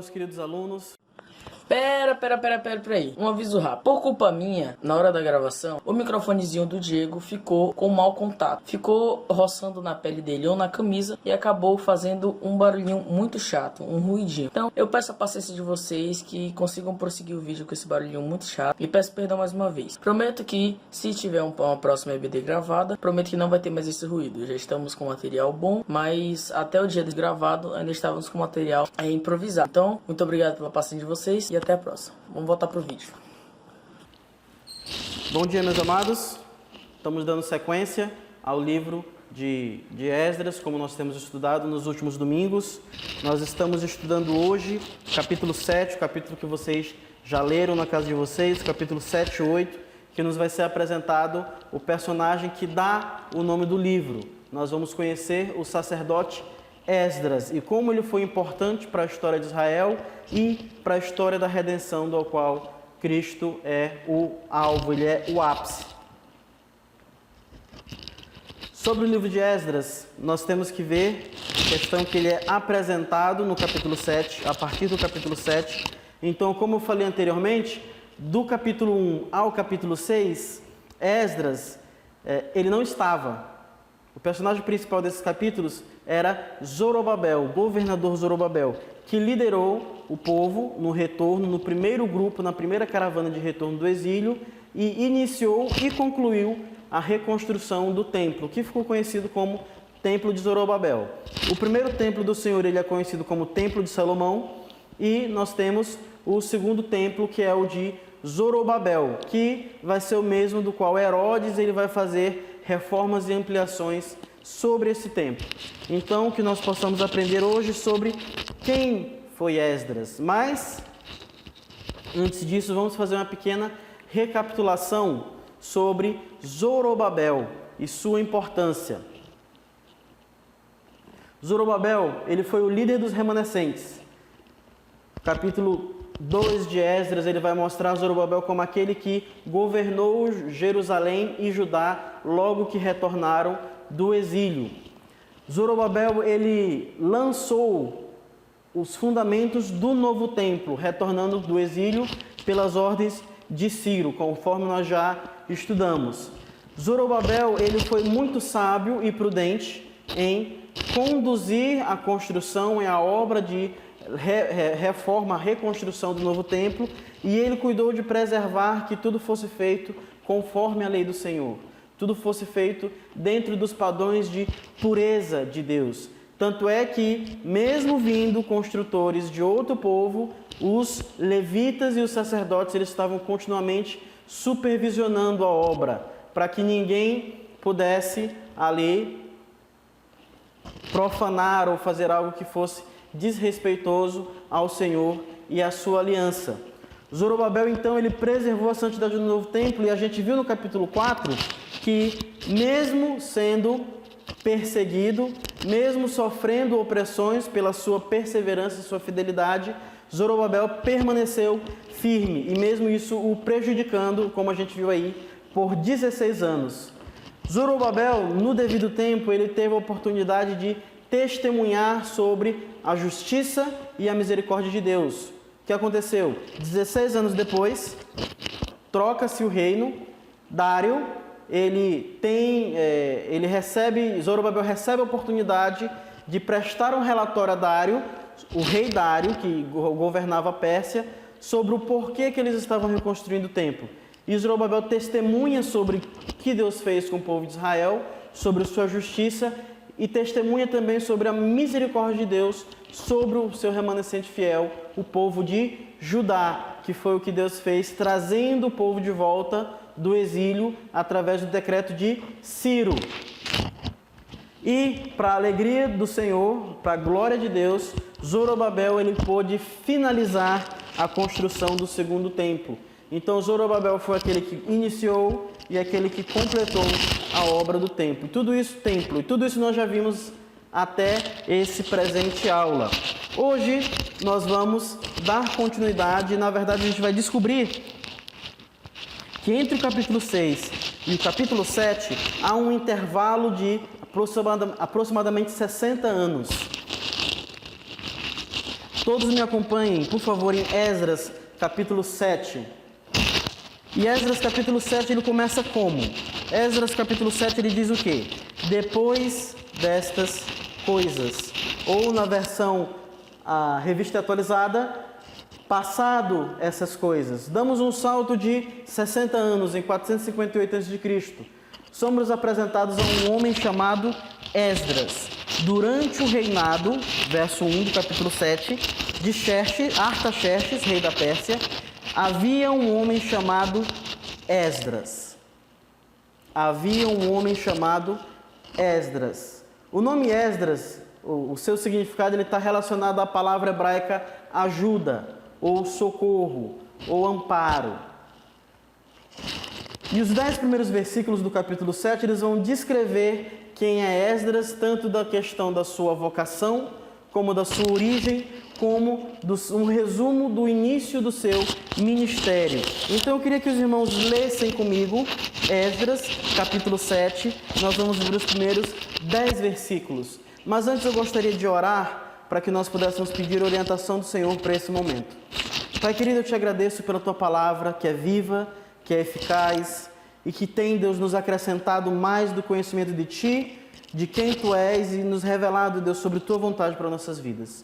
meus queridos alunos. Pera aí. Um aviso rápido. Por culpa minha, na hora da gravação, o microfonezinho do Diego ficou com mau contato. Ficou roçando na pele dele ou na camisa e acabou fazendo um barulhinho muito chato, um ruidinho. Então, eu peço a paciência de vocês que consigam prosseguir o vídeo com esse barulhinho muito chato. E peço perdão mais uma vez. Prometo que, se tiver uma próxima EBD gravada, prometo que não vai ter mais esse ruído. Já estamos com material bom, mas até o dia de gravado ainda estávamos com material improvisado. Então, muito obrigado pela paciência de vocês e até a próxima. Vamos voltar pro vídeo. Bom dia, meus amados. Estamos dando sequência ao livro de Esdras, como nós temos estudado nos últimos domingos. Nós estamos estudando hoje capítulo 7, o capítulo que vocês já leram na casa de vocês, capítulo 7 e 8, que nos vai ser apresentado o personagem que dá o nome do livro. Nós vamos conhecer o sacerdote Esdras e como ele foi importante para a história de Israel e para a história da redenção, do qual Cristo é o alvo, ele é o ápice. Sobre o livro de Esdras, nós temos que ver a questão que ele é apresentado no capítulo 7, a partir do capítulo 7. Então, como eu falei anteriormente, do capítulo 1 ao capítulo 6, Esdras, ele não estava. O personagem principal desses capítulos era Zorobabel, o governador Zorobabel, que liderou o povo no retorno, no primeiro grupo, na primeira caravana de retorno do exílio, e iniciou e concluiu a reconstrução do templo, que ficou conhecido como Templo de Zorobabel. O primeiro templo do Senhor ele é conhecido como Templo de Salomão, e nós temos o segundo templo, que é o de Zorobabel, que vai ser o mesmo do qual Herodes ele vai fazer reformas e ampliações sobre esse templo. Então, que nós possamos aprender hoje sobre quem foi Esdras. Mas, antes disso, vamos fazer uma pequena recapitulação sobre Zorobabel e sua importância. Zorobabel, ele foi o líder dos remanescentes. Capítulo 2 de Esdras, ele vai mostrar Zorobabel como aquele que governou Jerusalém e Judá logo que retornaram do exílio. Zorobabel, ele lançou os fundamentos do novo templo, retornando do exílio pelas ordens de Ciro, conforme nós já estudamos. Zorobabel, ele foi muito sábio e prudente em conduzir a construção e a obra de reforma, reconstrução do novo templo, e ele cuidou de preservar que tudo fosse feito conforme a lei do Senhor. Tudo fosse feito dentro dos padrões de pureza de Deus. Tanto é que, mesmo vindo construtores de outro povo, os levitas e os sacerdotes eles estavam continuamente supervisionando a obra, para que ninguém pudesse ali profanar ou fazer algo que fosse desrespeitoso ao Senhor e à sua aliança. Zorobabel, então, ele preservou a santidade do novo templo, e a gente viu no capítulo 4 que, mesmo sendo perseguido, mesmo sofrendo opressões pela sua perseverança e sua fidelidade, Zorobabel permaneceu firme, e mesmo isso o prejudicando, como a gente viu aí, por 16 anos. Zorobabel, no devido tempo, ele teve a oportunidade de testemunhar sobre a justiça e a misericórdia de Deus. O que aconteceu? 16 anos depois, troca-se o reino. Dário, Zorobabel recebe a oportunidade de prestar um relatório a Dário, o rei Dário, que governava a Pérsia, sobre o porquê que eles estavam reconstruindo o templo. E Zorobabel testemunha sobre o que Deus fez com o povo de Israel, sobre sua justiça, e testemunha também sobre a misericórdia de Deus sobre o seu remanescente fiel, o povo de Judá, que foi o que Deus fez, trazendo o povo de volta do exílio através do decreto de Ciro. E, para a alegria do Senhor, para a glória de Deus, Zorobabel ele pôde finalizar a construção do segundo templo. Então, Zorobabel foi aquele que iniciou e aquele que completou a obra do templo. Tudo isso nós já vimos até esse presente aula. Hoje nós vamos dar continuidade, na verdade a gente vai descobrir que entre o capítulo 6 e o capítulo 7 há um intervalo de aproximadamente 60 anos. Todos me acompanhem, por favor, em Esdras, capítulo 7. E Esdras, capítulo 7, ele começa como? Esdras, capítulo 7, ele diz o quê? Depois destas coisas. Ou na versão revista atualizada, passado essas coisas. Damos um salto de 60 anos, em 458 a.C. Somos apresentados a um homem chamado Esdras. Durante o reinado, verso 1 do capítulo 7, de Artaxerxes, rei da Pérsia, havia um homem chamado Esdras. Havia um homem chamado Esdras. O nome Esdras, o seu significado, ele está relacionado à palavra hebraica ajuda, ou socorro, ou amparo. E os 10 primeiros versículos do capítulo 7, eles vão descrever quem é Esdras, tanto da questão da sua vocação, como da sua origem, como um resumo do início do seu ministério. Então eu queria que os irmãos lessem comigo Esdras, capítulo 7, nós vamos ver os primeiros 10 versículos. Mas antes eu gostaria de orar para que nós pudéssemos pedir orientação do Senhor para esse momento. Pai querido, eu te agradeço pela tua palavra, que é viva, que é eficaz e que tem, Deus, nos acrescentado mais do conhecimento de Ti, de quem Tu és e nos revelado, Deus, sobre Tua vontade para nossas vidas.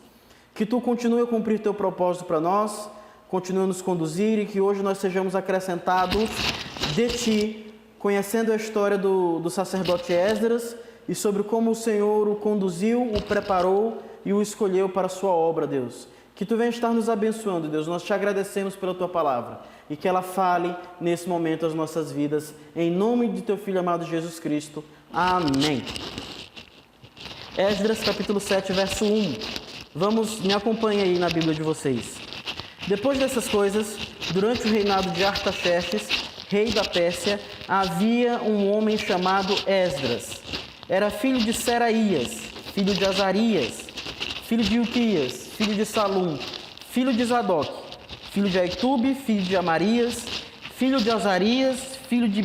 Que Tu continue a cumprir Teu propósito para nós, continue a nos conduzir e que hoje nós sejamos acrescentados de Ti, conhecendo a história do sacerdote Esdras e sobre como o Senhor o conduziu, o preparou e o escolheu para a Sua obra, Deus. Que Tu venha estar nos abençoando, Deus. Nós Te agradecemos pela Tua palavra e que ela fale nesse momento as nossas vidas. Em nome de Teu Filho amado Jesus Cristo. Amém. Esdras capítulo 7, verso 1. Me acompanhem aí na Bíblia de vocês. Depois dessas coisas, durante o reinado de Artaxerxes, rei da Pérsia, havia um homem chamado Esdras. Era filho de Seraías, filho de Azarias, filho de Ilquias, filho de Salum, filho de Zadok, filho de Aitube, filho de Amarias, filho de Azarias, filho de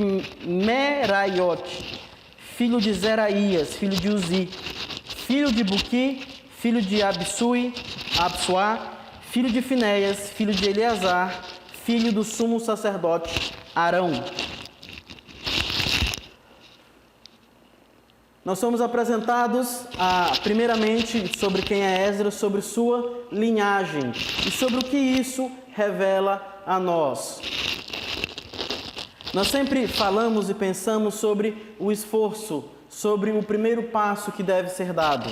Meraiote, filho de Zeraías, filho de Uzi, filho de Buqui, filho de Absuá, filho de Finéias, filho de Eleazar, filho do sumo sacerdote Arão. Nós somos apresentados, primeiramente, sobre quem é Esdras, sobre sua linhagem e sobre o que isso revela a nós. Nós sempre falamos e pensamos sobre o esforço, sobre o primeiro passo que deve ser dado,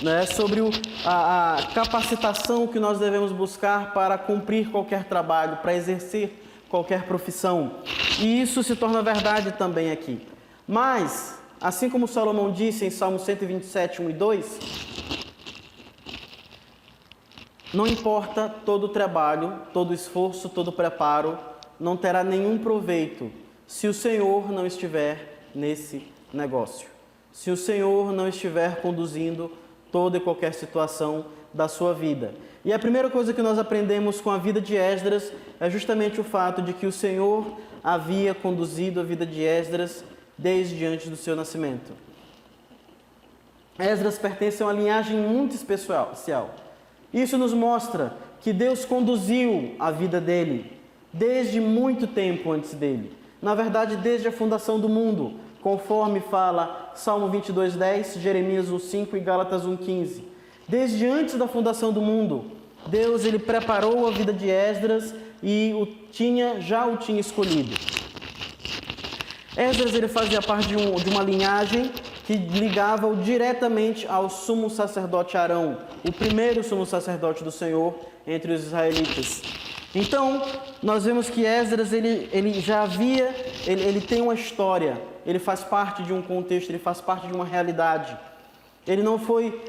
né? Sobre a capacitação que nós devemos buscar para cumprir qualquer trabalho, para exercer qualquer profissão. E isso se torna verdade também aqui. Mas, assim como Salomão disse em Salmo 127, 1 e 2, não importa todo o trabalho, todo o esforço, todo o preparo, não terá nenhum proveito se o Senhor não estiver nesse negócio. Se o Senhor não estiver conduzindo toda e qualquer situação da sua vida. E a primeira coisa que nós aprendemos com a vida de Esdras é justamente o fato de que o Senhor havia conduzido a vida de Esdras desde antes do seu nascimento. Esdras pertence a uma linhagem muito especial. Isso nos mostra que Deus conduziu a vida dele desde muito tempo antes dele. Na verdade, desde a fundação do mundo, conforme fala Salmo 22:10, Jeremias 1:5 e Gálatas 1:15. Desde antes da fundação do mundo, Deus ele preparou a vida de Esdras e já o tinha escolhido. Esdras ele fazia parte de uma linhagem que ligava-o diretamente ao sumo sacerdote Arão, o primeiro sumo sacerdote do Senhor entre os israelitas. Então, nós vemos que Esdras ele tem uma história, ele faz parte de um contexto, ele faz parte de uma realidade. Ele não foi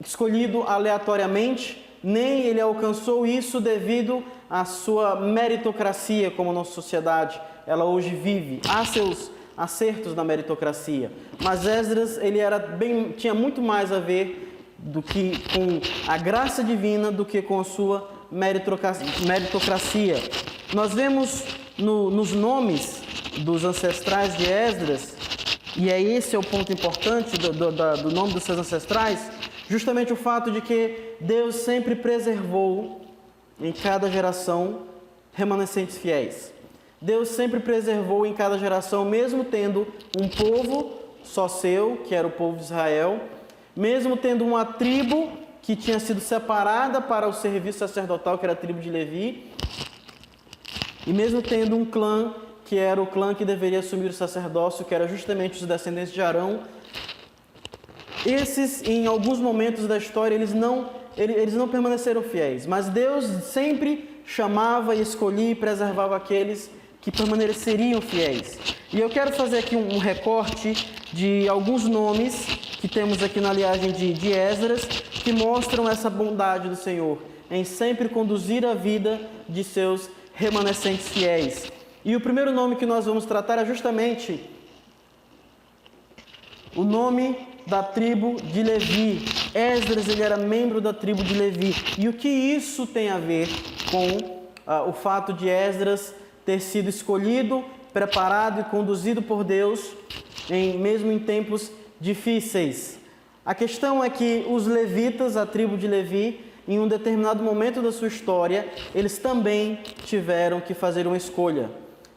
escolhido aleatoriamente, nem ele alcançou isso devido à sua meritocracia, como a nossa sociedade ela hoje vive. Há seus acertos na meritocracia, mas Esdras tinha muito mais a ver do que com a graça divina do que com a sua meritocracia. Nós vemos nos nomes dos ancestrais de Esdras e é esse o ponto importante do nome dos seus ancestrais, justamente o fato de que Deus sempre preservou em cada geração remanescentes fiéis. Deus sempre preservou em cada geração, mesmo tendo um povo só seu, que era o povo de Israel, mesmo tendo uma tribo que tinha sido separada para o serviço sacerdotal, que era a tribo de Levi, e mesmo tendo um clã, que era o clã que deveria assumir o sacerdócio, que era justamente os descendentes de Arão. Esses, em alguns momentos da história, eles não permaneceram fiéis, mas Deus sempre chamava e escolhia e preservava aqueles que permaneceriam fiéis. E eu quero fazer aqui um recorte de alguns nomes que temos aqui na linhagem de Esdras, que mostram essa bondade do Senhor em sempre conduzir a vida de seus remanescentes fiéis. E o primeiro nome que nós vamos tratar é justamente o nome da tribo de Levi. Esdras, ele era membro da tribo de Levi. E o que isso tem a ver com o fato de Esdras ter sido escolhido, preparado e conduzido por Deus, mesmo em tempos difíceis? A questão é que os levitas, a tribo de Levi, em um determinado momento da sua história, eles também tiveram que fazer uma escolha.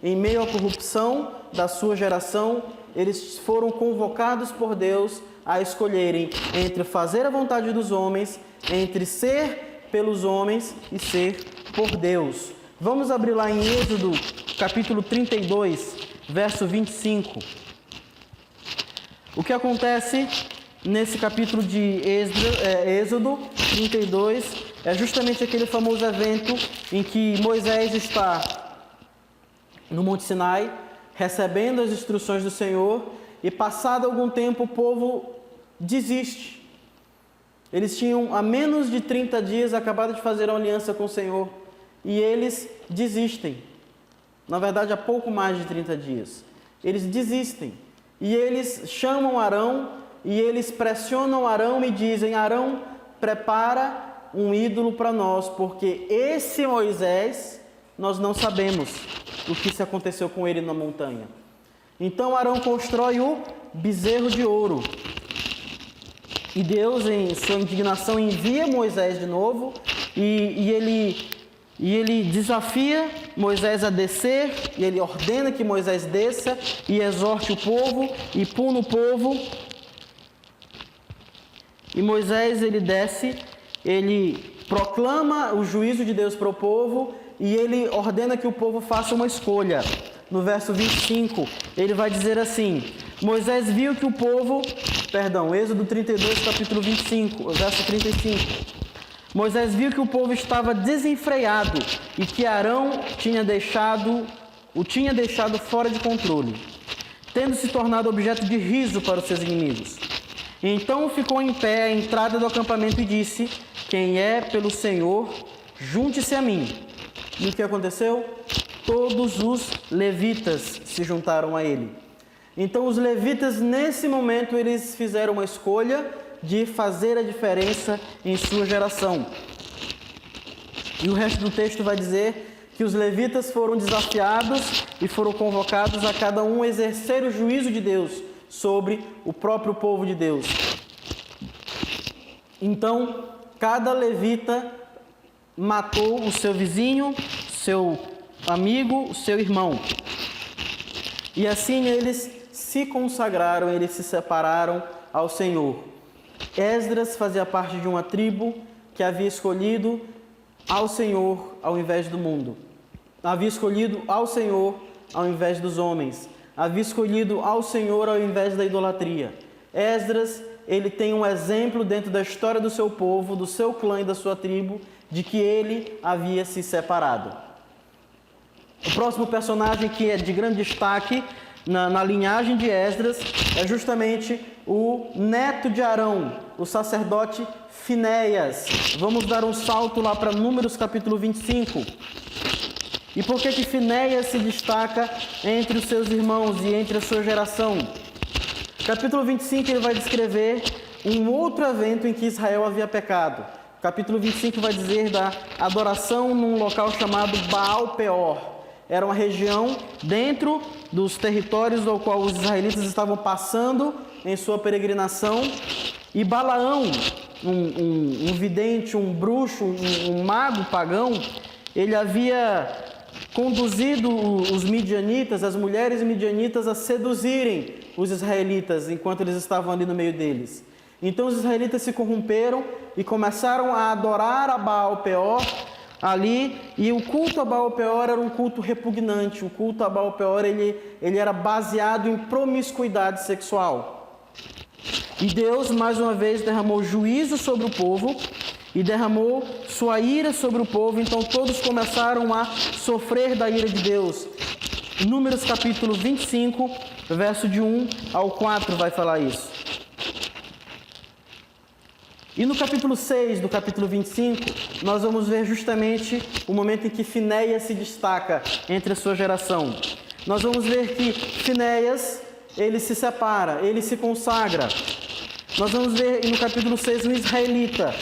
Em meio à corrupção da sua geração, eles foram convocados por Deus a escolherem entre fazer a vontade dos homens, entre ser pelos homens e ser por Deus. Vamos abrir lá em Êxodo, capítulo 32, verso 25. O que acontece nesse capítulo de Êxodo 32 é justamente aquele famoso evento em que Moisés está no Monte Sinai, recebendo as instruções do Senhor, e passado algum tempo o povo desiste. Eles tinham há menos de 30 dias acabado de fazer uma aliança com o Senhor, e eles desistem. Na verdade, há pouco mais de 30 dias. Eles desistem. E eles chamam Arão, e eles pressionam Arão e dizem: Arão, prepara um ídolo para nós, porque esse Moisés, nós não sabemos o que se aconteceu com ele na montanha. Então Arão constrói o bezerro de ouro. E Deus, em sua indignação, envia Moisés de novo, e ele desafia Moisés a descer, e ele ordena que Moisés desça e exorte o povo e puna o povo. E Moisés, ele desce, ele proclama o juízo de Deus para o povo, e ele ordena que o povo faça uma escolha. No verso 25, ele vai dizer assim: Moisés viu que o povo... Êxodo 32, capítulo 25, verso 35. Moisés viu que o povo estava desenfreado e que Arão o tinha deixado fora de controle, tendo se tornado objeto de riso para os seus inimigos. Então ficou em pé à entrada do acampamento e disse: quem é pelo Senhor, junte-se a mim. E o que aconteceu? Todos os levitas se juntaram a ele. Então os levitas, nesse momento, eles fizeram uma escolha de fazer a diferença em sua geração. E o resto do texto vai dizer que os levitas foram desafiados e foram convocados a cada um exercer o juízo de Deus sobre o próprio povo de Deus. Então, cada levita matou o seu vizinho, seu amigo, o seu irmão. E assim eles se consagraram, eles se separaram ao Senhor. Esdras fazia parte de uma tribo que havia escolhido ao Senhor ao invés do mundo. Havia escolhido ao Senhor ao invés dos homens. Havia escolhido ao Senhor ao invés da idolatria. Esdras, ele tem um exemplo dentro da história do seu povo, do seu clã e da sua tribo, de que ele havia se separado. O próximo personagem que é de grande destaque na linhagem de Esdras é justamente o neto de Arão, o sacerdote Finéias. Vamos dar um salto lá para Números capítulo 25. E por que Finéias se destaca entre os seus irmãos e entre a sua geração? Capítulo 25 ele vai descrever um outro evento em que Israel havia pecado. Capítulo 25 vai dizer da adoração num local chamado Baal Peor. era uma região dentro dos territórios ao qual os israelitas estavam passando em sua peregrinação. E Balaão, um vidente, um bruxo, um mago pagão, ele havia conduzido os midianitas, as mulheres midianitas, a seduzirem os israelitas enquanto eles estavam ali no meio deles. Então os israelitas se corromperam e começaram a adorar a Baal-Peor ali, e o culto a Baal-Peor era um culto repugnante. O culto a Baal-Peor ele era baseado em promiscuidade sexual. E Deus, mais uma vez, derramou juízo sobre o povo e derramou sua ira sobre o povo. Então todos começaram a sofrer da ira de Deus. Números capítulo 25, verso de 1 ao 4 vai falar isso. E no capítulo 6 do capítulo 25, nós vamos ver justamente o momento em que Finéias se destaca entre a sua geração. Nós vamos ver que Finéias, ele se separa, ele se consagra. Nós vamos ver no capítulo 6 um israelita.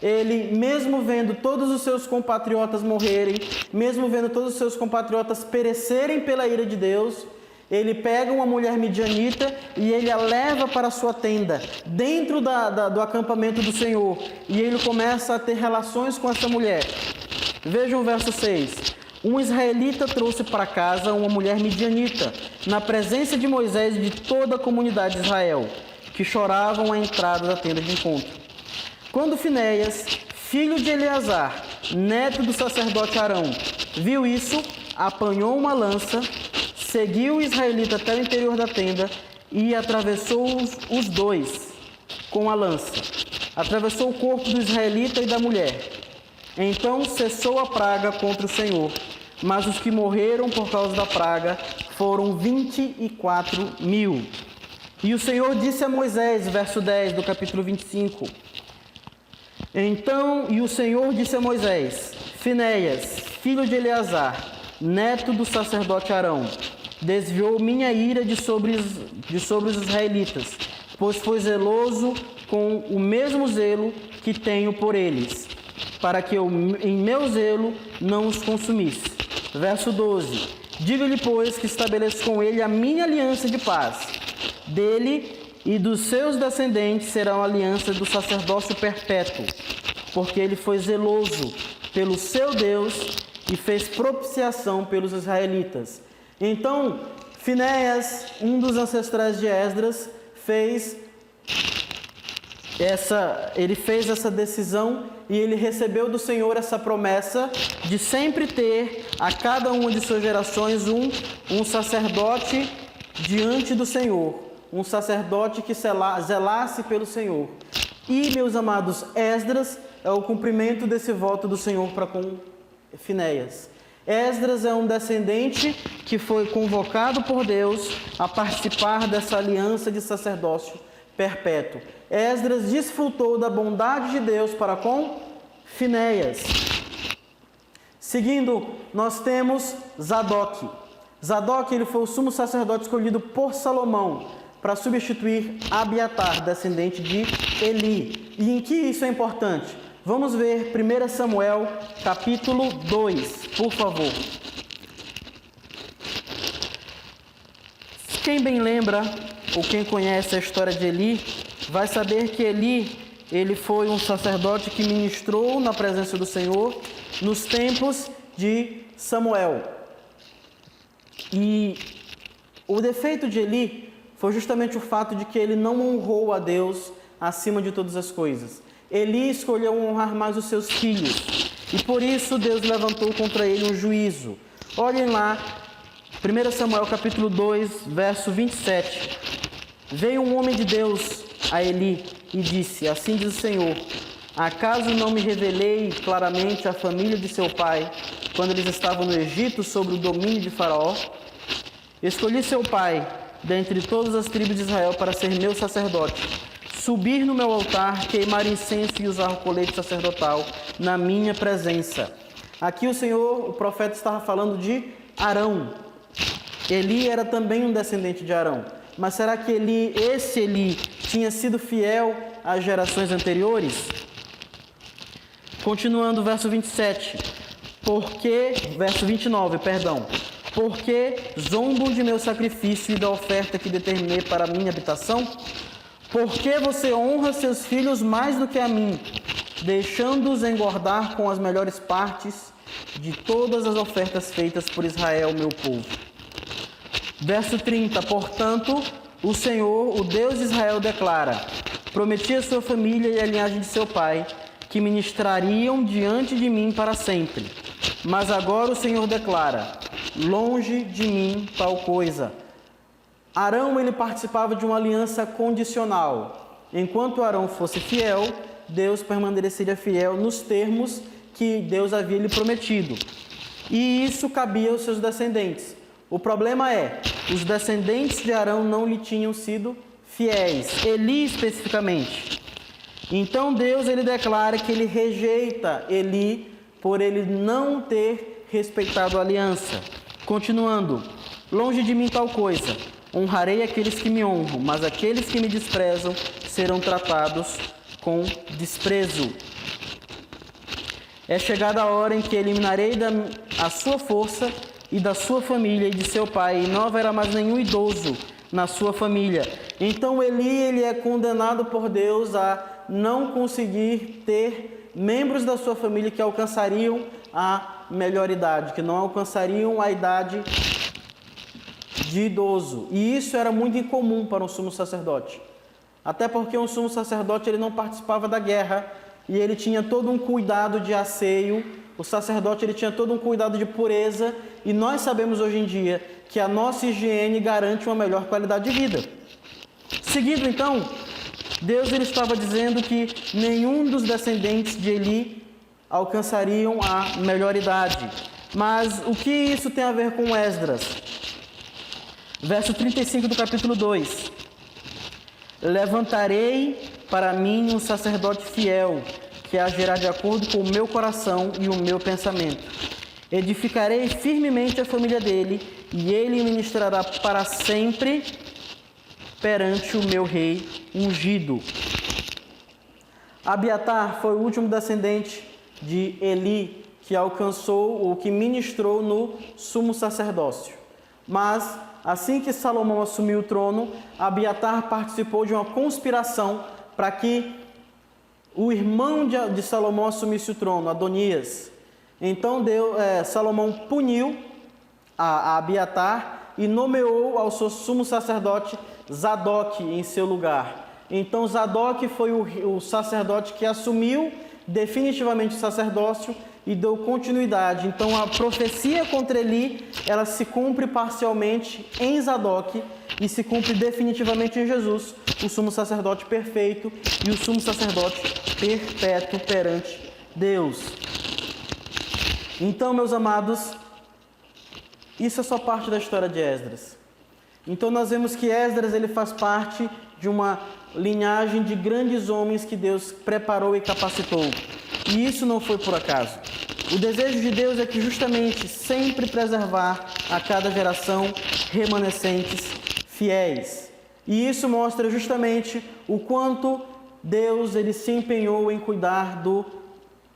Ele, mesmo vendo todos os seus compatriotas morrerem, mesmo vendo todos os seus compatriotas perecerem pela ira de Deus, ele pega uma mulher midianita e ele a leva para a sua tenda, dentro do acampamento do Senhor. E ele começa a ter relações com essa mulher. Vejam o verso 6. Um israelita trouxe para casa uma mulher midianita, na presença de Moisés e de toda a comunidade de Israel, que choravam à entrada da tenda de encontro. Quando Finéias, filho de Eleazar, neto do sacerdote Arão, viu isso, apanhou uma lança, seguiu o israelita até o interior da tenda e atravessou os dois com a lança. Atravessou o corpo do israelita e da mulher. Então cessou a praga contra o Senhor, mas os que morreram por causa da praga foram 24.000. E o Senhor disse a Moisés, verso 10 do capítulo 25. Então, e o Senhor disse a Moisés: Finéias, filho de Eleazar, neto do sacerdote Arão, desviou minha ira de sobre os israelitas, pois foi zeloso com o mesmo zelo que tenho por eles, para que eu, em meu zelo, não os consumisse. Verso 12. Diga-lhe, pois, que estabeleço com ele a minha aliança de paz. Dele e dos seus descendentes será uma aliança do sacerdócio perpétuo, porque ele foi zeloso pelo seu Deus e fez propiciação pelos israelitas. Então, Finéias, um dos ancestrais de Esdras, fez essa decisão e ele recebeu do Senhor essa promessa de sempre ter a cada uma de suas gerações um sacerdote diante do Senhor, um sacerdote que zelasse pelo Senhor. E, meus amados, Esdras é o cumprimento desse voto do Senhor para com Finéias. Esdras é um descendente que foi convocado por Deus a participar dessa aliança de sacerdócio perpétuo. Esdras desfrutou da bondade de Deus para com Finéias. Seguindo, nós temos Zadok. Zadok, ele foi o sumo sacerdote escolhido por Salomão para substituir Abiatar, descendente de Eli. E em que isso é importante? Vamos ver 1 Samuel, capítulo 2, por favor. Quem bem lembra, ou quem conhece a história de Eli, vai saber que ele foi um sacerdote que ministrou na presença do Senhor nos tempos de Samuel. E o defeito de Eli foi justamente o fato de que ele não honrou a Deus acima de todas as coisas. Eli escolheu honrar mais os seus filhos, e por isso Deus levantou contra ele um juízo. Olhem lá, 1 Samuel capítulo 2, verso 27. Veio um homem de Deus a Eli e disse: Assim diz o Senhor, acaso não me revelei claramente à família de seu pai, quando eles estavam no Egito, sob o domínio de Faraó? Escolhi seu pai, dentre todas as tribos de Israel, para ser meu sacerdote, subir no meu altar, queimar incenso e usar o colete sacerdotal na minha presença. Aqui o Senhor, o profeta, estava falando de Arão. Eli era também um descendente de Arão. Mas será que esse Eli tinha sido fiel às gerações anteriores? Continuando, verso 27. Verso 29, perdão. Por que zombam de meu sacrifício e da oferta que determinei para a minha habitação? Por que você honra seus filhos mais do que a mim, deixando-os engordar com as melhores partes de todas as ofertas feitas por Israel, meu povo? Verso 30. Portanto, o Senhor, o Deus de Israel, declara: prometi a sua família e a linhagem de seu pai, que ministrariam diante de mim para sempre. Mas agora o Senhor declara: longe de mim tal coisa. Arão, ele participava de uma aliança condicional. Enquanto Arão fosse fiel, Deus permaneceria fiel nos termos que Deus havia lhe prometido. E isso cabia aos seus descendentes. O problema é, os descendentes de Arão não lhe tinham sido fiéis, Eli especificamente. Então Deus, ele declara que ele rejeita Eli por ele não ter respeitado a aliança. Continuando: longe de mim tal coisa, honrarei aqueles que me honram, mas aqueles que me desprezam serão tratados com desprezo. É chegada a hora em que eliminarei a sua força e da sua família e de seu pai, e não haverá mais nenhum idoso na sua família. Então Eli, ele é condenado por Deus a não conseguir ter membros da sua família que alcançariam a melhor idade, que não alcançariam a idade de idoso. E isso era muito incomum para um sumo sacerdote. Até porque um sumo sacerdote, ele não participava da guerra e ele tinha todo um cuidado de asseio. O sacerdote, ele tinha todo um cuidado de pureza, e nós sabemos hoje em dia que a nossa higiene garante uma melhor qualidade de vida. Seguindo então, Deus, ele estava dizendo que nenhum dos descendentes de Eli alcançariam a melhor idade. Mas o que isso tem a ver com Esdras? Verso 35 do capítulo 2. Levantarei para mim um sacerdote fiel, que agirá de acordo com o meu coração e o meu pensamento. Edificarei firmemente a família dele, e ele ministrará para sempre perante o meu rei ungido. Abiatar foi o último descendente de Eli que alcançou ou que ministrou no sumo sacerdócio. Mas, assim que Salomão assumiu o trono, Abiatar participou de uma conspiração para que o irmão de Salomão assumisse o trono, Adonias. Então Salomão puniu a Abiatar e nomeou ao seu sumo sacerdote Zadok em seu lugar. Então Zadok foi o sacerdote que assumiu definitivamente o sacerdócio e deu continuidade. Então a profecia contra Eli, ela se cumpre parcialmente em Zadok e se cumpre definitivamente em Jesus, o sumo sacerdote perfeito e o sumo sacerdote perpétuo perante Deus. Então, meus amados, isso é só parte da história de Esdras. Então nós vemos que Esdras, ele faz parte de uma linhagem de grandes homens que Deus preparou e capacitou. E isso não foi por acaso. O desejo de Deus é que justamente sempre preservar a cada geração remanescentes fiéis. E isso mostra justamente o quanto Deus, ele se empenhou em cuidar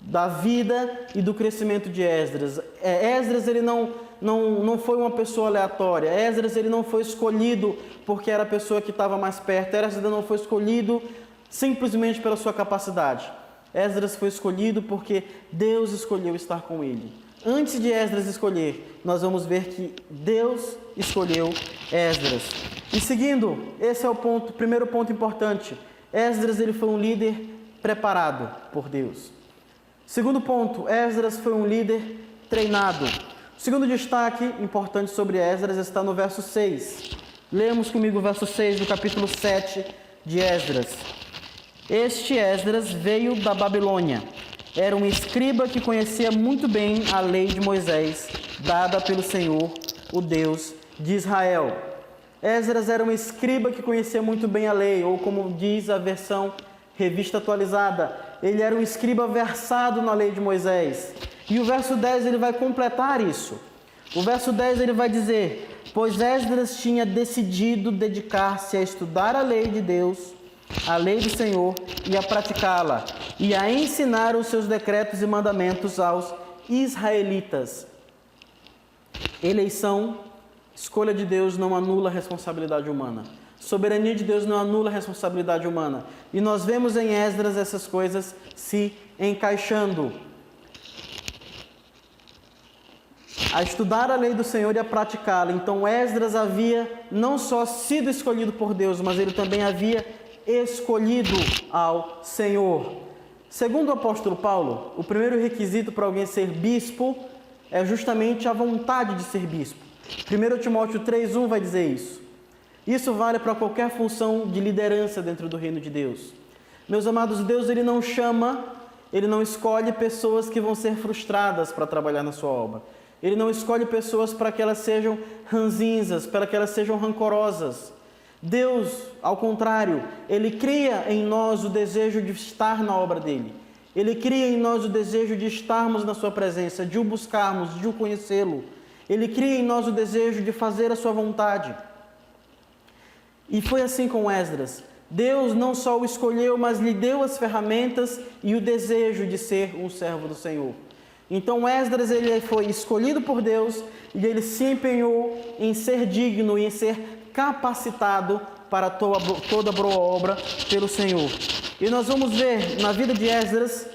da vida e do crescimento de Esdras. Esdras, ele não foi uma pessoa aleatória. Esdras, ele não foi escolhido porque era a pessoa que estava mais perto. Esdras não foi escolhido simplesmente pela sua capacidade. Esdras foi escolhido porque Deus escolheu estar com ele. Antes de Esdras escolher, nós vamos ver que Deus escolheu Esdras. E seguindo, esse é o primeiro ponto importante. Esdras, ele foi um líder preparado por Deus. Segundo ponto, Esdras foi um líder treinado. O segundo destaque importante sobre Esdras está no verso 6. Lemos comigo o verso 6 do capítulo 7 de Esdras. Este Esdras veio da Babilônia. Era um escriba que conhecia muito bem a lei de Moisés, dada pelo Senhor, o Deus de Israel. Esdras era um escriba que conhecia muito bem a lei, ou como diz a versão Revista Atualizada, ele era um escriba versado na lei de Moisés. E o verso 10 ele vai completar isso. O verso 10 ele vai dizer: pois Esdras tinha decidido dedicar-se a estudar a lei de Deus, a lei do Senhor, e a praticá-la, e a ensinar os seus decretos e mandamentos aos israelitas. Eleição, escolha de Deus não anula a responsabilidade humana. Soberania de Deus não anula a responsabilidade humana. E nós vemos em Esdras essas coisas se encaixando. A estudar a lei do Senhor e a praticá-la. Então Esdras havia não só sido escolhido por Deus, mas ele também havia escolhido ao Senhor. Segundo o apóstolo Paulo, o primeiro requisito para alguém ser bispo é justamente a vontade de ser bispo. 1 Timóteo 3:1 vai dizer isso. Isso vale para qualquer função de liderança dentro do reino de Deus. Meus amados, Deus ele não chama, ele não escolhe pessoas que vão ser frustradas para trabalhar na sua obra. Ele não escolhe pessoas para que elas sejam ranzinzas, para que elas sejam rancorosas. Deus, ao contrário, Ele cria em nós o desejo de estar na obra dEle. Ele cria em nós o desejo de estarmos na Sua presença, de o buscarmos, de o conhecê-lo. Ele cria em nós o desejo de fazer a Sua vontade. E foi assim com Esdras. Deus não só o escolheu, mas lhe deu as ferramentas e o desejo de ser um servo do Senhor. Então Esdras ele foi escolhido por Deus e ele se empenhou em ser digno e em ser capacitado para toda boa obra pelo Senhor. E nós vamos ver na vida de Esdras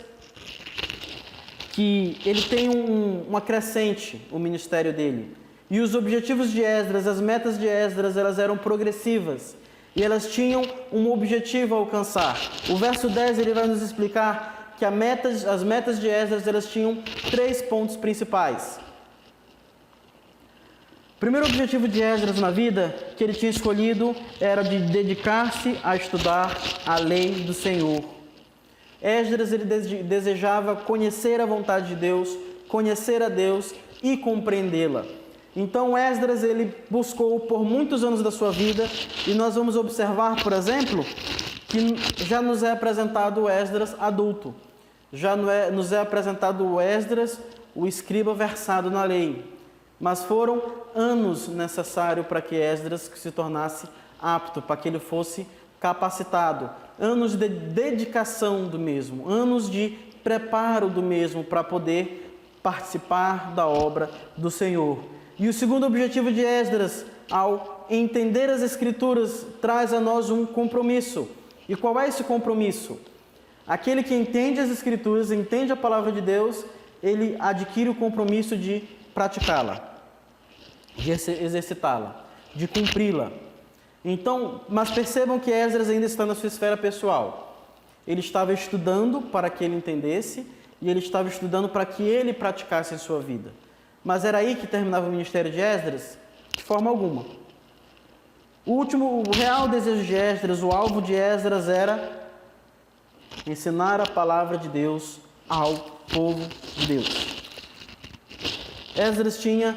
que ele tem uma crescente, o ministério dele. E os objetivos de Esdras, as metas de Esdras, elas eram progressivas. E elas tinham um objetivo a alcançar. O verso 10 ele vai nos explicar que as metas de Esdras elas tinham 3 pontos principais. O primeiro objetivo de Esdras na vida que ele tinha escolhido era de dedicar-se a estudar a lei do Senhor. Esdras ele desejava conhecer a vontade de Deus, conhecer a Deus e compreendê-la. Então Esdras ele buscou por muitos anos da sua vida e nós vamos observar, por exemplo, que já nos é apresentado o Esdras adulto. Nos é apresentado o Esdras, o escriba versado na lei. Mas foram anos necessários para que Esdras se tornasse apto, para que ele fosse capacitado. Anos de dedicação do mesmo, anos de preparo do mesmo para poder participar da obra do Senhor. E o segundo objetivo de Esdras, ao entender as Escrituras, traz a nós um compromisso. E qual é esse compromisso? Aquele que entende as Escrituras, entende a palavra de Deus, ele adquire o compromisso de praticá-la, de exercitá-la, de cumpri-la. Então, mas percebam que Esdras ainda está na sua esfera pessoal. Ele estava estudando para que ele entendesse e ele estava estudando para que ele praticasse em sua vida. Mas era aí que terminava o ministério de Esdras? De forma alguma. O real desejo de Esdras, o alvo de Esdras era ensinar a palavra de Deus ao povo de Deus. Esdras tinha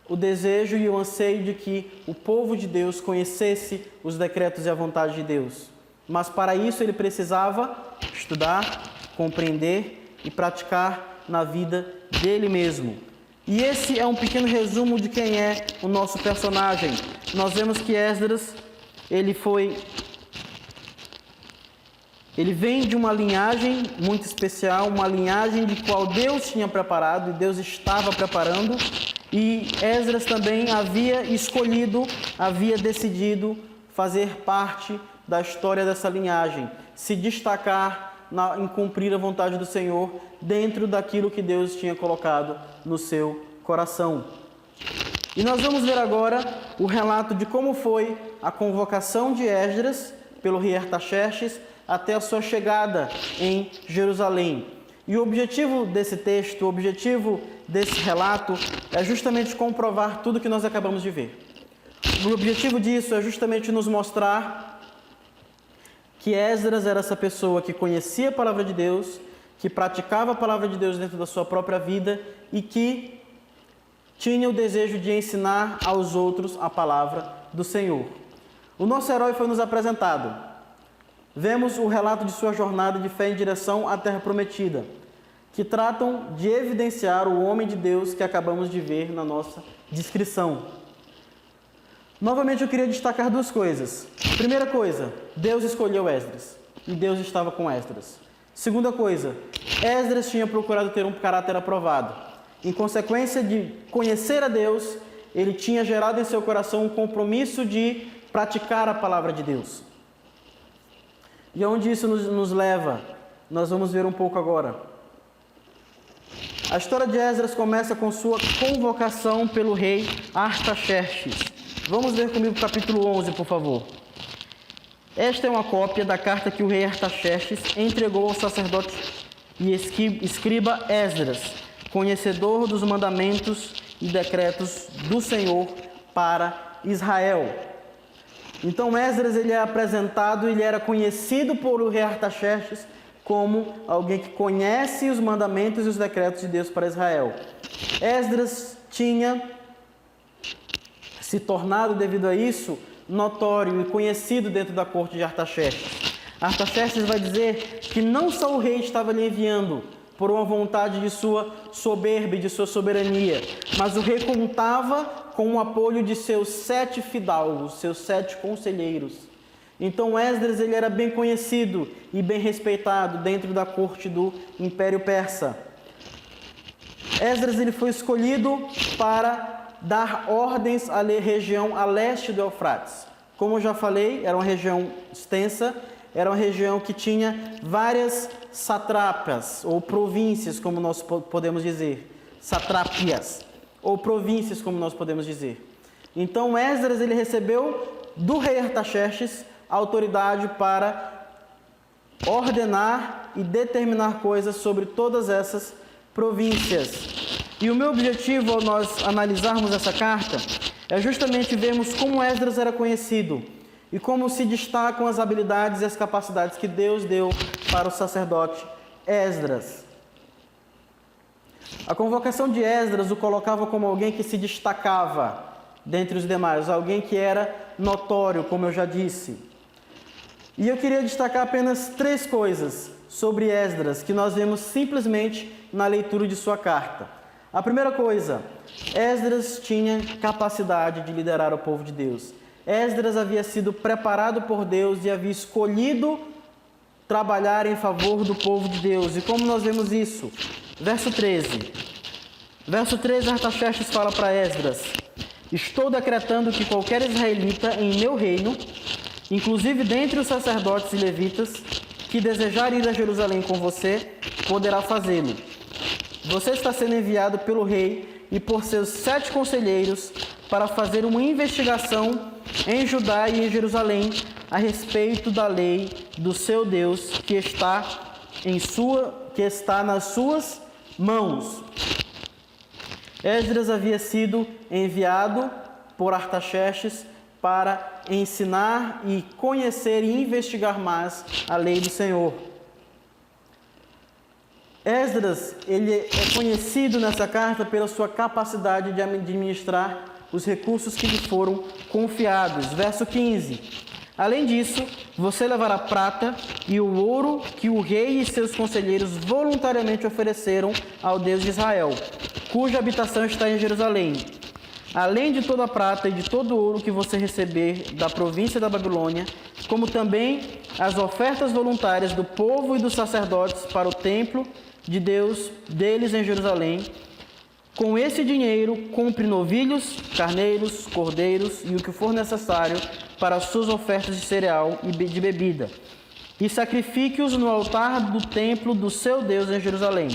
o desejo e o anseio de que o povo de Deus conhecesse os decretos e a vontade de Deus. Mas para isso ele precisava estudar, compreender e praticar na vida dele mesmo. E esse é um pequeno resumo de quem é o nosso personagem. Nós vemos que Esdras, ele vem de uma linhagem muito especial, uma linhagem de qual Deus tinha preparado e Deus estava preparando. E Esdras também havia escolhido, havia decidido fazer parte da história dessa linhagem, se destacar em cumprir a vontade do Senhor dentro daquilo que Deus tinha colocado no seu coração. E nós vamos ver agora o relato de como foi a convocação de Esdras pelo rei Artaxerxes até a sua chegada em Jerusalém. E o objetivo desse texto, o objetivo desse relato é justamente comprovar tudo que nós acabamos de ver. O objetivo disso é justamente nos mostrar que Esdras era essa pessoa que conhecia a palavra de Deus, que praticava a palavra de Deus dentro da sua própria vida e que tinha o desejo de ensinar aos outros a palavra do Senhor. O nosso herói foi nos apresentado. Vemos o relato de sua jornada de fé em direção à Terra Prometida, que tratam de evidenciar o homem de Deus que acabamos de ver na nossa descrição. Novamente eu queria destacar 2 coisas. Primeira coisa, Deus escolheu Esdras e Deus estava com Esdras. Segunda coisa, Esdras tinha procurado ter um caráter aprovado. Em consequência de conhecer a Deus, ele tinha gerado em seu coração um compromisso de praticar a palavra de Deus. E aonde isso nos leva? Nós vamos ver um pouco agora. A história de Esdras começa com sua convocação pelo rei Artaxerxes. Vamos ver comigo o capítulo 11, por favor. Esta é uma cópia da carta que o rei Artaxerxes entregou ao sacerdote e escriba Esdras, conhecedor dos mandamentos e decretos do Senhor para Israel. Então Esdras ele é apresentado, ele era conhecido por o rei Artaxerxes como alguém que conhece os mandamentos e os decretos de Deus para Israel. Esdras tinha se tornado, devido a isso, notório e conhecido dentro da corte de Artaxerxes. Artaxerxes vai dizer que não só o rei estava lhe enviando por uma vontade de sua soberba e de sua soberania, mas o rei contava com o apoio de seus 7 fidalgos, seus 7 conselheiros. Então Esdras ele era bem conhecido e bem respeitado dentro da corte do Império Persa. Esdras ele foi escolhido para dar ordens à região a leste do Eufrates. Como eu já falei, era uma região extensa, era uma região que tinha várias satrapas ou províncias, como nós podemos dizer. Satrapias ou províncias, como nós podemos dizer. Então Esdras ele recebeu do rei Artaxerxes a autoridade para ordenar e determinar coisas sobre todas essas províncias. E o meu objetivo ao nós analisarmos essa carta é justamente vermos como Esdras era conhecido e como se destacam as habilidades e as capacidades que Deus deu para o sacerdote Esdras. A convocação de Esdras o colocava como alguém que se destacava dentre os demais, alguém que era notório, como eu já disse. E eu queria destacar apenas 3 coisas sobre Esdras que nós vemos simplesmente na leitura de sua carta. A primeira coisa, Esdras tinha capacidade de liderar o povo de Deus. Esdras havia sido preparado por Deus e havia escolhido trabalhar em favor do povo de Deus. E como nós vemos isso? Verso 13. Verso 13, Artaxerxes fala para Esdras: estou decretando que qualquer israelita em meu reino, inclusive dentre os sacerdotes e levitas, que desejar ir a Jerusalém com você, poderá fazê-lo. Você está sendo enviado pelo rei e por seus 7 conselheiros para fazer uma investigação em Judá e em Jerusalém a respeito da lei do seu Deus que está nas suas mãos. Esdras havia sido enviado por Artaxerxes para ensinar e conhecer e investigar mais a lei do Senhor. Esdras ele é conhecido nessa carta pela sua capacidade de administrar os recursos que lhe foram confiados. Verso 15. Além disso, você levará prata e o ouro que o rei e seus conselheiros voluntariamente ofereceram ao Deus de Israel, cuja habitação está em Jerusalém. Além de toda a prata e de todo o ouro que você receber da província da Babilônia, como também as ofertas voluntárias do povo e dos sacerdotes para o templo de Deus deles em Jerusalém. Com esse dinheiro, compre novilhos, carneiros, cordeiros e o que for necessário para as suas ofertas de cereal e de bebida, e sacrifique-os no altar do templo do seu Deus em Jerusalém.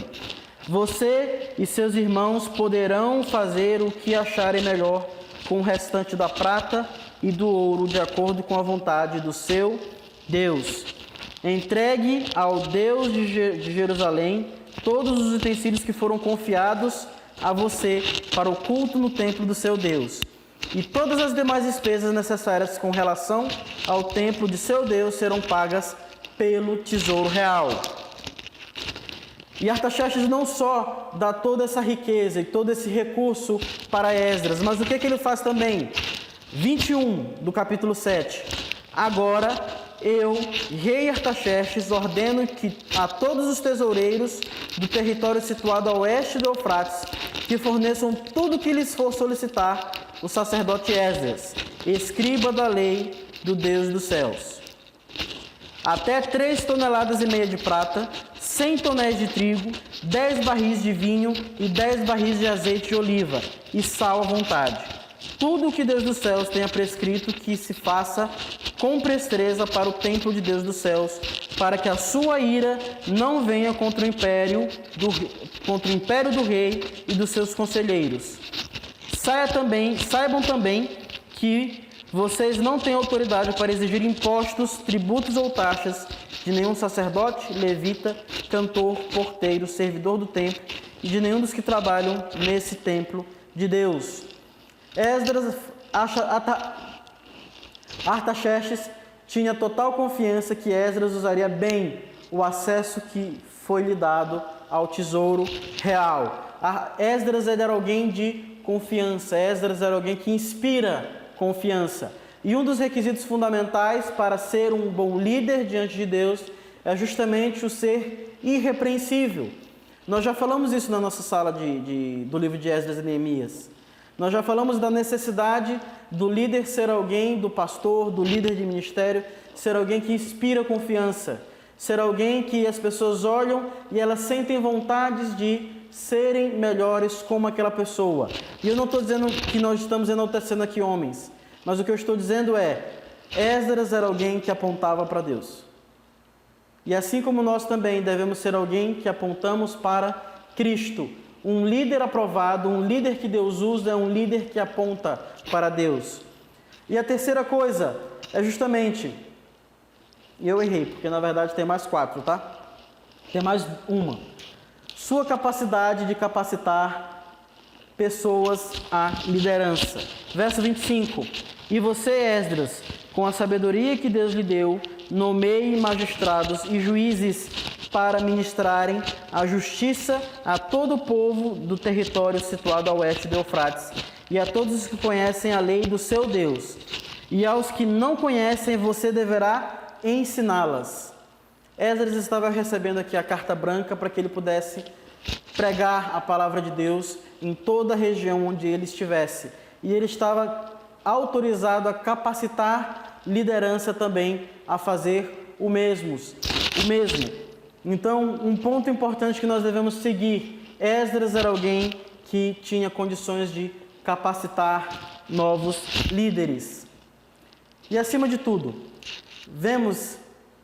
Você e seus irmãos poderão fazer o que acharem melhor com o restante da prata e do ouro, de acordo com a vontade do seu Deus. Entregue ao Deus de Jerusalém todos os utensílios que foram confiados a você para o culto no templo do seu Deus, e todas as demais despesas necessárias com relação ao templo de seu Deus serão pagas pelo tesouro real. E Artaxerxes não só dá toda essa riqueza e todo esse recurso para Esdras, mas o que ele faz também? 21 do capítulo 7. Agora eu, rei Artaxerxes, ordeno que a todos os tesoureiros do território situado a oeste do Eufrates que forneçam tudo o que lhes for solicitar o sacerdote Esdras, escriba da lei do Deus dos céus. até 3,5 toneladas de prata, 100 tonéis de trigo, 10 barris de vinho e 10 barris de azeite de oliva, e sal à vontade. Tudo o que Deus dos céus tenha prescrito que se faça com presteza para o templo de Deus dos céus, para que a sua ira não venha contra o império do rei e dos seus conselheiros. Saibam também que vocês não têm autoridade para exigir impostos, tributos ou taxas de nenhum sacerdote, levita, cantor, porteiro, servidor do templo e de nenhum dos que trabalham nesse templo de Deus. Artaxerxes tinha total confiança que Esdras usaria bem o acesso que foi lhe dado ao tesouro real. Esdras era alguém de confiança, Esdras era alguém que inspira confiança. E um dos requisitos fundamentais para ser um bom líder diante de Deus é justamente o ser irrepreensível. Nós já falamos isso na nossa sala do livro de Esdras e Neemias. Nós já falamos da necessidade do líder ser alguém, do pastor, do líder de ministério, ser alguém que inspira confiança, ser alguém que as pessoas olham e elas sentem vontades de serem melhores como aquela pessoa. E eu não estou dizendo que nós estamos enaltecendo aqui homens, mas o que eu estou dizendo é, Esdras era alguém que apontava para Deus. E assim como nós também devemos ser alguém que apontamos para Cristo. Um líder aprovado, um líder que Deus usa, é um líder que aponta para Deus. E a terceira coisa é justamente, e eu errei, porque na verdade tem mais 4, tá? Tem mais uma. Sua capacidade de capacitar pessoas à liderança. Verso 25. E você, Esdras, com a sabedoria que Deus lhe deu, nomeie magistrados e juízes para ministrarem a justiça a todo o povo do território situado a oeste do Eufrates, e a todos os que conhecem a lei do seu Deus. E aos que não conhecem, você deverá ensiná-las. Esdras estava recebendo aqui a carta branca para que ele pudesse pregar a palavra de Deus em toda a região onde ele estivesse. E ele estava autorizado a capacitar liderança também a fazer o mesmo. Então, um ponto importante que nós devemos seguir, Esdras era alguém que tinha condições de capacitar novos líderes. E acima de tudo, vemos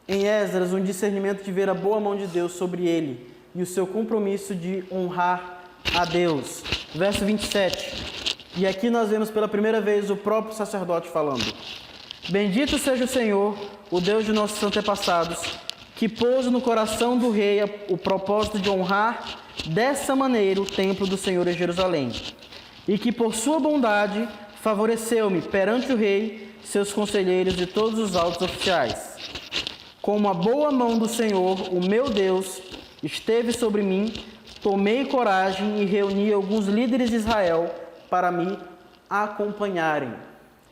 em Esdras um discernimento de ver a boa mão de Deus sobre ele e o seu compromisso de honrar a Deus. Verso 27. E aqui nós vemos pela primeira vez o próprio sacerdote falando. Bendito seja o Senhor, o Deus de nossos antepassados, que pôs no coração do rei o propósito de honrar dessa maneira o templo do Senhor em Jerusalém, e que por sua bondade favoreceu-me perante o rei, seus conselheiros e todos os altos oficiais. Como a boa mão do Senhor, o meu Deus, esteve sobre mim, tomei coragem e reuni alguns líderes de Israel para me acompanharem.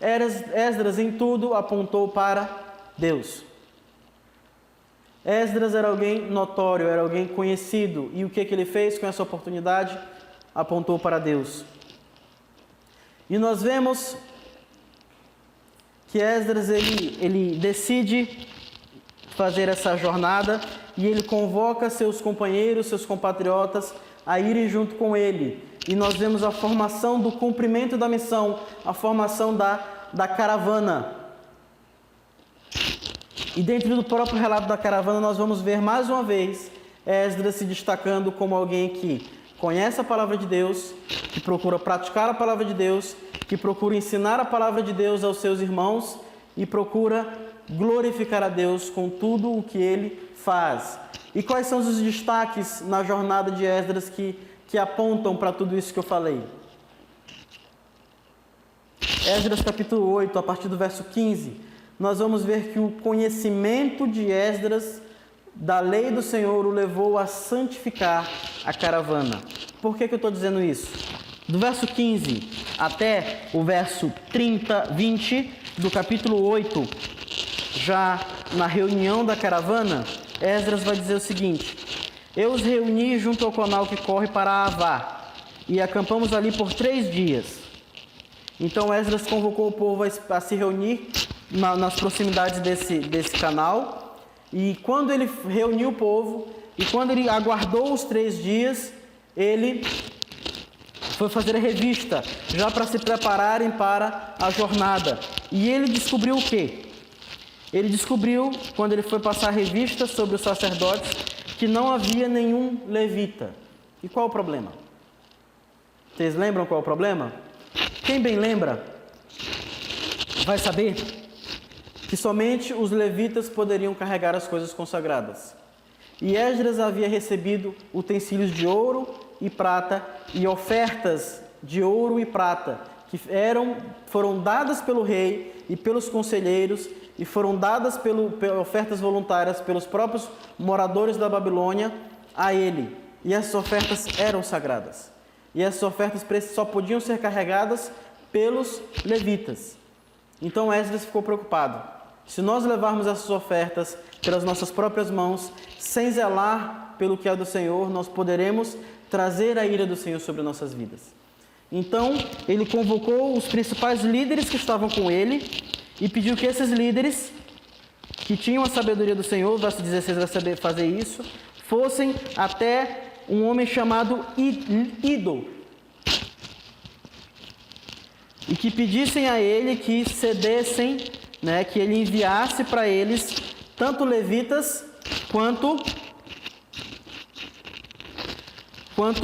Esdras em tudo apontou para Deus. Esdras era alguém notório, era alguém conhecido. E o que ele fez com essa oportunidade? Apontou para Deus. E nós vemos que Esdras ele decide fazer essa jornada e ele convoca seus companheiros, seus compatriotas a irem junto com ele. E nós vemos a formação do cumprimento da missão, a formação da caravana. E dentro do próprio relato da caravana nós vamos ver mais uma vez Esdras se destacando como alguém que conhece a palavra de Deus, que procura praticar a palavra de Deus, que procura ensinar a palavra de Deus aos seus irmãos e procura glorificar a Deus com tudo o que ele faz. E quais são os destaques na jornada de Esdras que apontam para tudo isso que eu falei? Esdras capítulo 8, a partir do verso 15, nós vamos ver que o conhecimento de Esdras da lei do Senhor o levou a santificar a caravana. Por que eu estou dizendo isso? Do verso 15 até o verso 20 do capítulo 8, já na reunião da caravana, Esdras vai dizer o seguinte: eu os reuni junto ao canal que corre para Avá e acampamos ali por 3 dias. Então Esdras convocou o povo a se reunir nas proximidades desse canal E quando ele reuniu o povo, e quando ele aguardou os 3 dias, ele foi fazer a revista, já para se prepararem para a jornada. E ele descobriu o quê? Ele descobriu, quando ele foi passar a revista sobre os sacerdotes, que não havia nenhum levita. E qual o problema? Vocês lembram qual é o problema? Quem bem lembra vai saber que somente os levitas poderiam carregar as coisas consagradas. E Esdras havia recebido utensílios de ouro e prata e ofertas de ouro e prata, que foram dadas pelo rei e pelos conselheiros, e foram dadas ofertas voluntárias pelos próprios moradores da Babilônia a ele. E essas ofertas eram sagradas. E essas ofertas só podiam ser carregadas pelos levitas. Então Esdras ficou preocupado. Se nós levarmos essas ofertas pelas nossas próprias mãos, sem zelar pelo que é do Senhor, nós poderemos trazer a ira do Senhor sobre nossas vidas. Então, ele convocou os principais líderes que estavam com ele e pediu que esses líderes, que tinham a sabedoria do Senhor, verso 16 vai saber fazer isso, fossem até um homem chamado Ido, e que pedissem a ele que cedessem, que ele enviasse para eles tanto levitas quanto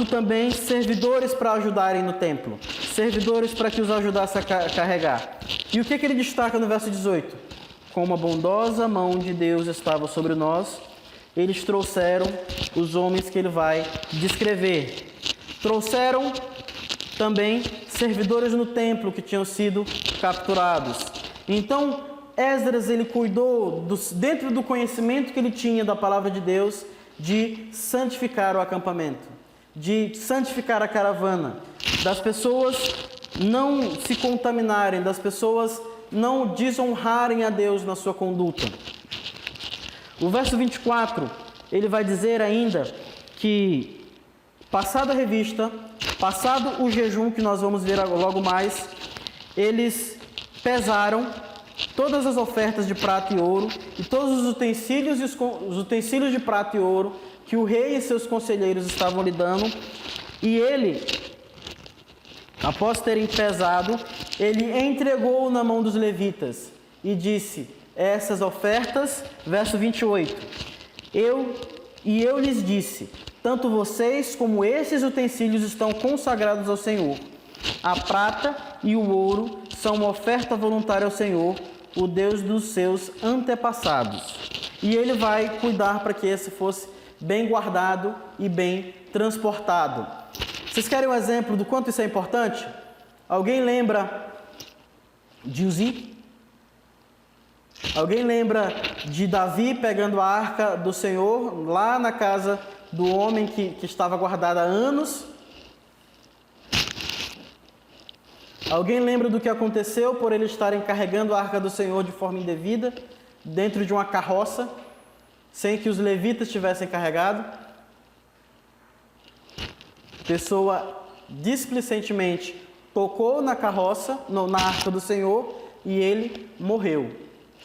também servidores para ajudarem no templo, servidores para que os ajudasse a carregar. E o que ele destaca no verso 18? Com uma bondosa mão de Deus estava sobre nós, eles trouxeram os homens que ele vai descrever. Trouxeram também servidores no templo que tinham sido capturados. Então, Esdras, ele cuidou, dentro do conhecimento que ele tinha da palavra de Deus, de santificar o acampamento, de santificar a caravana, das pessoas não se contaminarem, das pessoas não desonrarem a Deus na sua conduta. O verso 24, ele vai dizer ainda que, passada a revista, passado o jejum, que nós vamos ver logo mais, eles pesaram todas as ofertas de prata e ouro e todos os utensílios de prata e ouro que o rei e seus conselheiros estavam lhe dando, e ele, após terem pesado, ele entregou na mão dos levitas e disse: essas ofertas, verso 28, eu lhes disse, tanto vocês como esses utensílios estão consagrados ao Senhor. A prata e o ouro são uma oferta voluntária ao Senhor, o Deus dos seus antepassados. E ele vai cuidar para que esse fosse bem guardado e bem transportado. Vocês querem um exemplo do quanto isso é importante? Alguém lembra de Uzi? Alguém lembra de Davi pegando a arca do Senhor lá na casa do homem que estava guardada há anos? Alguém lembra do que aconteceu por eles estarem carregando a arca do Senhor de forma indevida, dentro de uma carroça, sem que os levitas tivessem carregado? A pessoa displicentemente tocou na carroça, na arca do Senhor, e ele morreu.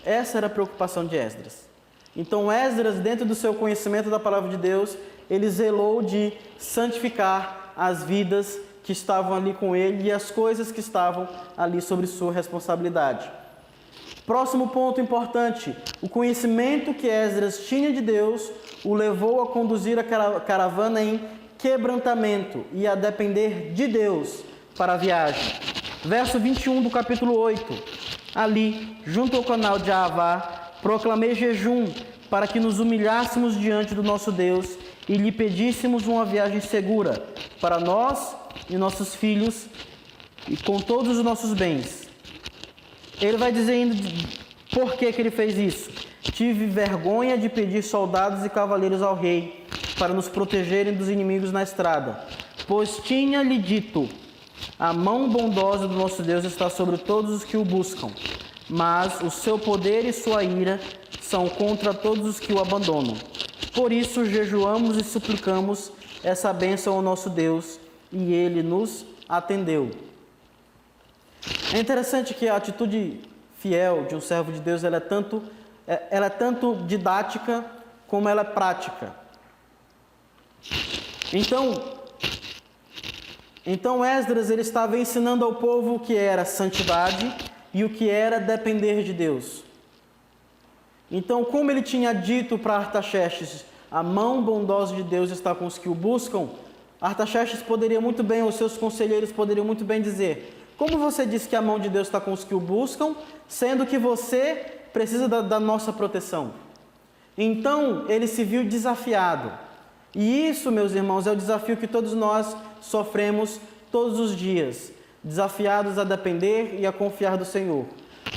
Essa era a preocupação de Esdras. Então Esdras, dentro do seu conhecimento da palavra de Deus, ele zelou de santificar as vidas que estavam ali com ele e as coisas que estavam ali sobre sua responsabilidade. Próximo ponto importante: o conhecimento que Esdras tinha de Deus o levou a conduzir a caravana em quebrantamento e a depender de Deus para a viagem. Verso 21 do capítulo 8. Ali, junto ao canal de Ahavá, proclamei jejum para que nos humilhássemos diante do nosso Deus e lhe pedíssemos uma viagem segura para nós e nossos filhos e com todos os nossos bens. Ele vai dizendo por que ele fez isso. Tive vergonha de pedir soldados e cavaleiros ao rei para nos protegerem dos inimigos na estrada, pois tinha-lhe dito: a mão bondosa do nosso Deus está sobre todos os que o buscam, mas o seu poder e sua ira são contra todos os que o abandonam. Por isso jejuamos e suplicamos essa bênção ao nosso Deus, e ele nos atendeu. É interessante que a atitude fiel de um servo de Deus, ela é tanto ela é tanto didática como ela é prática. Então Esdras ele estava ensinando ao povo o que era santidade e o que era depender de Deus. Então, como ele tinha dito para Artaxerxes, a mão bondosa de Deus está com os que o buscam, Artaxerxes poderia muito bem, os seus conselheiros poderiam muito bem dizer: como você diz que a mão de Deus está com os que o buscam, sendo que você precisa da nossa proteção? Então, ele se viu desafiado. E isso, meus irmãos, é o desafio que todos nós sofremos todos os dias, desafiados a depender e a confiar do Senhor.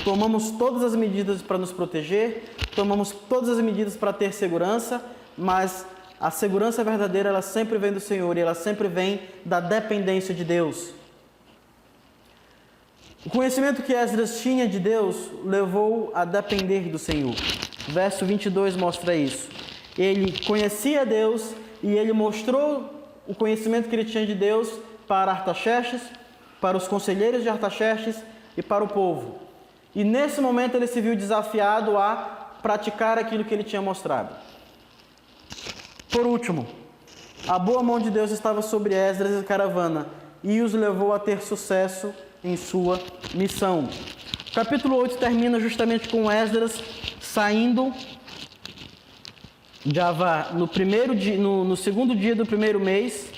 Tomamos todas as medidas para nos proteger, tomamos todas as medidas para ter segurança, mas a segurança verdadeira, ela sempre vem do Senhor e ela sempre vem da dependência de Deus. O conhecimento que Esdras tinha de Deus levou a depender do Senhor. Verso 22 mostra isso. Ele conhecia Deus e ele mostrou o conhecimento que ele tinha de Deus para Artaxerxes, para os conselheiros de Artaxerxes e para o povo. E nesse momento ele se viu desafiado a praticar aquilo que ele tinha mostrado. Por último, a boa mão de Deus estava sobre Esdras e a caravana e os levou a ter sucesso em sua missão. O capítulo 8 termina justamente com Esdras saindo de Avá no segundo dia do primeiro mês,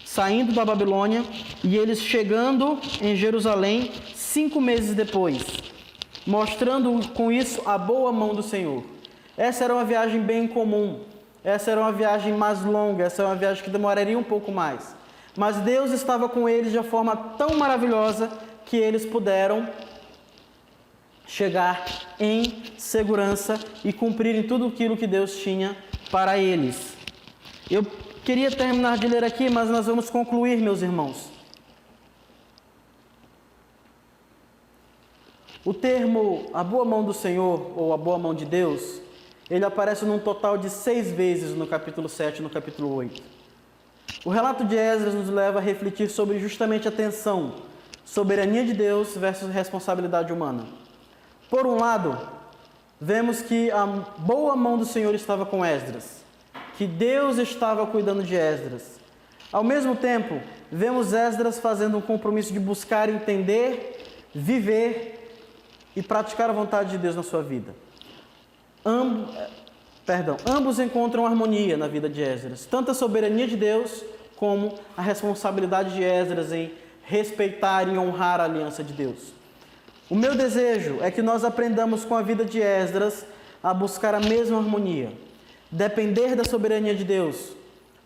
saindo da Babilônia, e eles chegando em Jerusalém 5 meses depois, mostrando com isso a boa mão do Senhor. Essa era uma viagem bem comum, essa era uma viagem mais longa, essa era uma viagem que demoraria um pouco mais. Mas Deus estava com eles de uma forma tão maravilhosa que eles puderam chegar em segurança e cumprirem tudo aquilo que Deus tinha para eles. Eu queria terminar de ler aqui, mas nós vamos concluir, meus irmãos. O termo a boa mão do Senhor, ou a boa mão de Deus, ele aparece num total de 6 vezes no capítulo 7 e no capítulo 8. O relato de Esdras nos leva a refletir sobre justamente a tensão, soberania de Deus versus responsabilidade humana. Por um lado, vemos que a boa mão do Senhor estava com Esdras, que Deus estava cuidando de Esdras. Ao mesmo tempo, vemos Esdras fazendo um compromisso de buscar entender, viver e praticar a vontade de Deus na sua vida. Ambos encontram harmonia na vida de Esdras, tanto a soberania de Deus como a responsabilidade de Esdras em respeitar e honrar a aliança de Deus. O meu desejo é que nós aprendamos com a vida de Esdras a buscar a mesma harmonia, depender da soberania de Deus,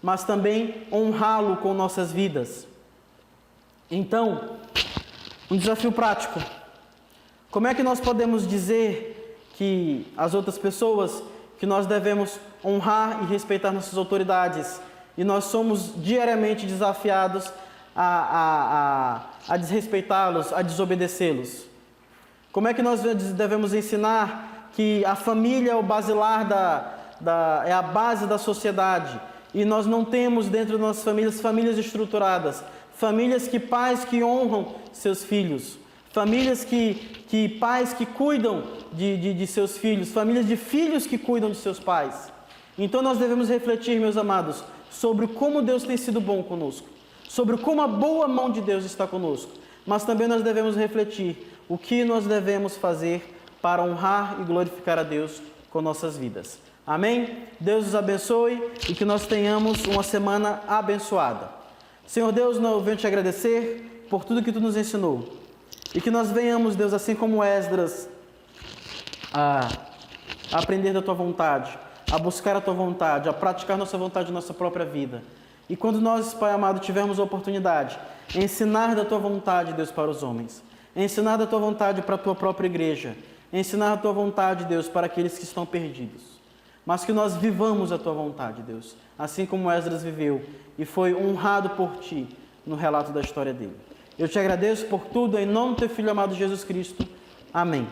mas também honrá-lo com nossas vidas. Então, um desafio prático. Como é que nós podemos dizer que as outras pessoas que nós devemos honrar e respeitar nossas autoridades e nós somos diariamente desafiados a desrespeitá-los, a desobedecê-los? Como é que nós devemos ensinar que a família é o basilar é a base da sociedade e nós não temos dentro das nossas famílias estruturadas, famílias pais que honram seus filhos, famílias pais que cuidam de seus filhos, famílias de filhos que cuidam de seus pais. Então nós devemos refletir, meus amados, sobre como Deus tem sido bom conosco, sobre como a boa mão de Deus está conosco, mas também nós devemos refletir o que nós devemos fazer para honrar e glorificar a Deus com nossas vidas. Amém? Deus os abençoe e que nós tenhamos uma semana abençoada. Senhor Deus, eu venho te agradecer por tudo que Tu nos ensinou. E que nós venhamos, Deus, assim como Esdras, a aprender da Tua vontade, a buscar a Tua vontade, a praticar nossa vontade na nossa própria vida. E quando nós, Pai amado, tivermos a oportunidade, ensinar da Tua vontade, Deus, para os homens, ensinar da Tua vontade para a Tua própria igreja, ensinar a Tua vontade, Deus, para aqueles que estão perdidos. Mas que nós vivamos a Tua vontade, Deus, assim como Esdras viveu e foi honrado por Ti no relato da história dele. Eu te agradeço por tudo, em nome do Teu Filho amado Jesus Cristo. Amém.